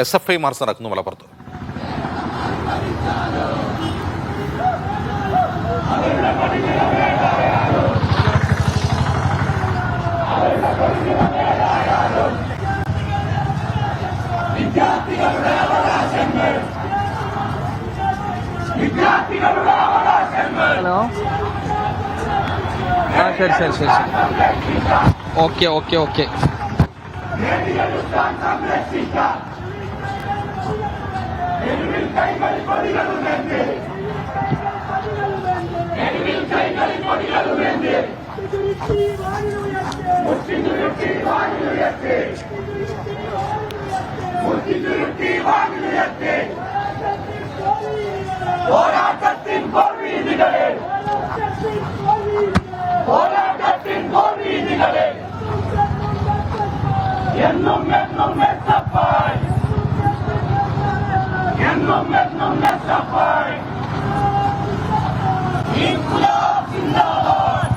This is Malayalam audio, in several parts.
SFI മാർച്ച് നടക്കുന്നു മലപ്പുറത്ത്. ഹലോ, ആ ശരി ശരി ശരി ശരി, ഓക്കെ ഓക്കെ ഓക്കെ. പോരാട്ടത്തിൻ പോർവീതികളെ, പോരാട്ടത്തിൻ പോർവീതികളെ, എന്നും എന്നും SFI, എന്നും എന്നും SFI. ഇൻക്ലാബ് സിന്ദാബാദ്,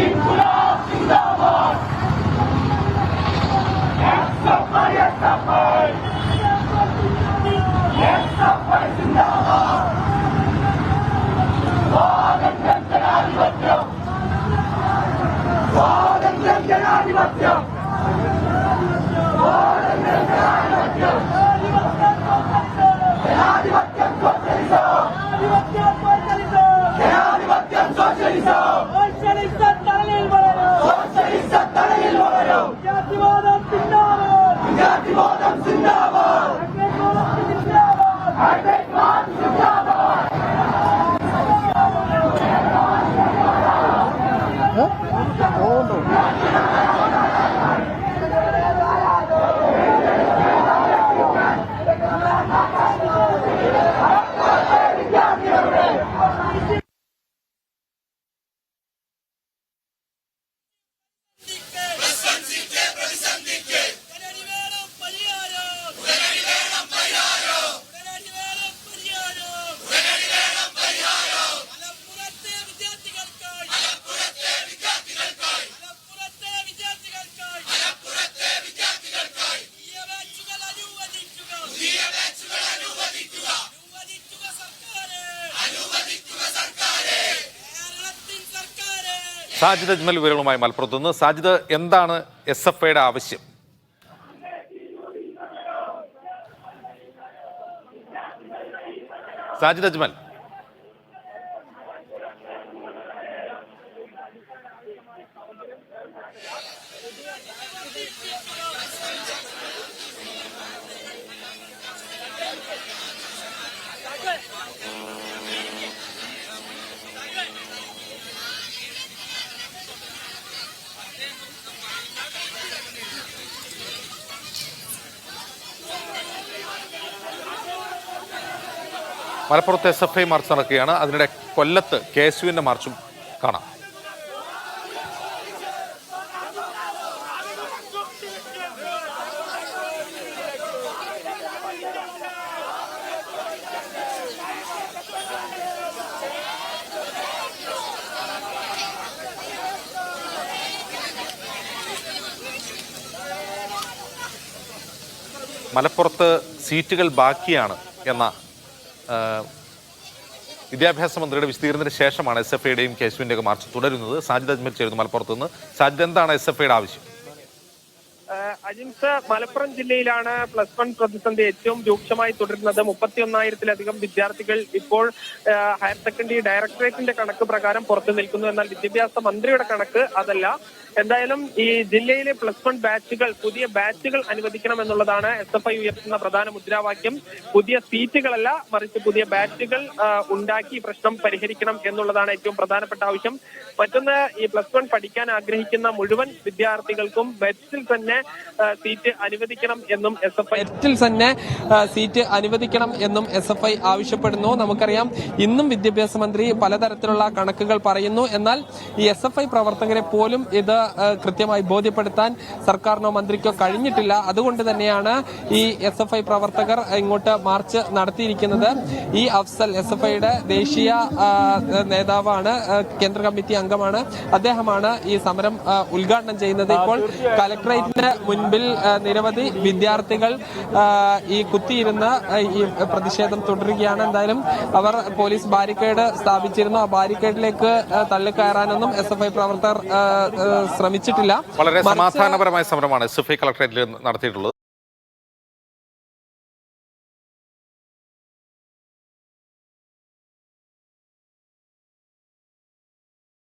ഇൻക്ലാബ് സിന്ദാബാദ്. SFI, SFI, SFI സിന്ദാബാദ്. സ്വാതന്ത്ര്യം ജനാധിപത്യം, സ്വാതന്ത്ര്യം ജനാധിപത്യം, സ്വാതന്ത്ര്യം ജനാധിപത്യം, ജനാധിപത്യം സോഷ്യലിസം, ജനാധിപത്യം സോഷ്യലിസം, സോഷ്യലിസം തലയിൽ വളരും, സോഷ്യലിസം തലയിൽ വളരും. ജാതിവാദം സിന്ദാബാദ്, ജാതിവാദം സിന്ദാബാദ്, ഹൈടെക് സിന്ദാബാദ്. സാജിദ് അജ്മൽ വിവരങ്ങളുമായി മലപ്പുറത്ത് നിന്ന്. സാജിദ്, എന്താണ് SFIയുടെ ആവശ്യം? സാജിദ് അജ്മൽ. മലപ്പുറത്ത് SFI മാർച്ച് നടക്കുകയാണ്. അതിനിടെ കൊല്ലത്ത് KSUവിന്റെ മാർച്ചും കാണാം. മലപ്പുറത്ത് സീറ്റുകൾ ബാക്കിയാണ് എന്ന വിദ്യാഭ്യാസ മന്ത്രിയുടെ വിശദീകരണത്തിന് ശേഷമാണ് SFIയുടെയും KSUവിന്റെയും മാർച്ച് തുടരുന്നത്. സാജിദ് അജ്മൽ ചേരുന്നു മലപ്പുറത്ത് നിന്ന്. സാജിദ്, എന്താണ് SFIയുടെ ആവശ്യം? അജിംസ്, മലപ്പുറം ജില്ലയിലാണ് +1 പ്രതിസന്ധി ഏറ്റവും രൂക്ഷമായി തുടരുന്നത്. 31,000-ലധികം വിദ്യാർത്ഥികൾ ഇപ്പോൾ ഹയർ സെക്കൻഡറി ഡയറക്ടറേറ്റിന്റെ കണക്ക് പ്രകാരം പുറത്തു നിൽക്കുന്നു. എന്നാൽ വിദ്യാഭ്യാസ മന്ത്രിയുടെ കണക്ക് അതല്ല. എന്തായാലും ഈ ജില്ലയിലെ +1 ബാച്ചുകൾ, പുതിയ ബാച്ചുകൾ അനുവദിക്കണം എന്നുള്ളതാണ് SFI ഉയർത്തുന്ന പ്രധാന മുദ്രാവാക്യം. പുതിയ സീറ്റുകളല്ല, മറിച്ച് പുതിയ ബാച്ചുകൾ ഉണ്ടാക്കി പ്രശ്നം പരിഹരിക്കണം എന്നുള്ളതാണ് ഏറ്റവും പ്രധാനപ്പെട്ട ആവശ്യം. മറ്റൊന്ന്, ഈ +1 പഠിക്കാൻ ആഗ്രഹിക്കുന്ന മുഴുവൻ വിദ്യാർത്ഥികൾക്കും ബെറ്റിൽ തന്നെ സീറ്റ് അനുവദിക്കണം എന്നും SFI ആവശ്യപ്പെടുന്നു. നമുക്കറിയാം, ഇന്നും വിദ്യാഭ്യാസ മന്ത്രി പലതരത്തിലുള്ള കണക്കുകൾ പറയുന്നു. എന്നാൽ ഈ SFI പ്രവർത്തകരെ പോലും ഇത് കൃത്യമായി ബോധ്യപ്പെടുത്താൻ സർക്കാരിനോ മന്ത്രിക്കോ കഴിഞ്ഞിട്ടില്ല. അതുകൊണ്ട് തന്നെയാണ് ഈ SFI പ്രവർത്തകർ ഇങ്ങോട്ട് മാർച്ച് നടത്തിയിരിക്കുന്നത്. ഈ അഫ്സൽ SFIയുടെ ദേശീയ നേതാവാണ്, കേന്ദ്ര കമ്മിറ്റി അംഗമാണ്. അദ്ദേഹമാണ് ഈ സമരം ഉദ്ഘാടനം ചെയ്യുന്നത്. ഇപ്പോൾ കലക്ടറേറ്റിന് മുൻപിൽ നിരവധി വിദ്യാർത്ഥികൾ ഈ കുത്തിയിരുന്ന് ഈ പ്രതിഷേധം തുടരുകയാണ്. എന്തായാലും അവർ പോലീസ് ബാരിക്കേഡ് സ്ഥാപിച്ചിരുന്നു. ആ ബാരിക്കേഡിലേക്ക് തള്ളിക്കയറാനൊന്നും SFI പ്രവർത്തകർ ശ്രമിച്ചിട്ടില്ല. വളരെ സമാധാനപരമായ സമരമാണ് SFI കളക്ടറേറ്റിൽ നടത്തിയിട്ടുള്ളത്.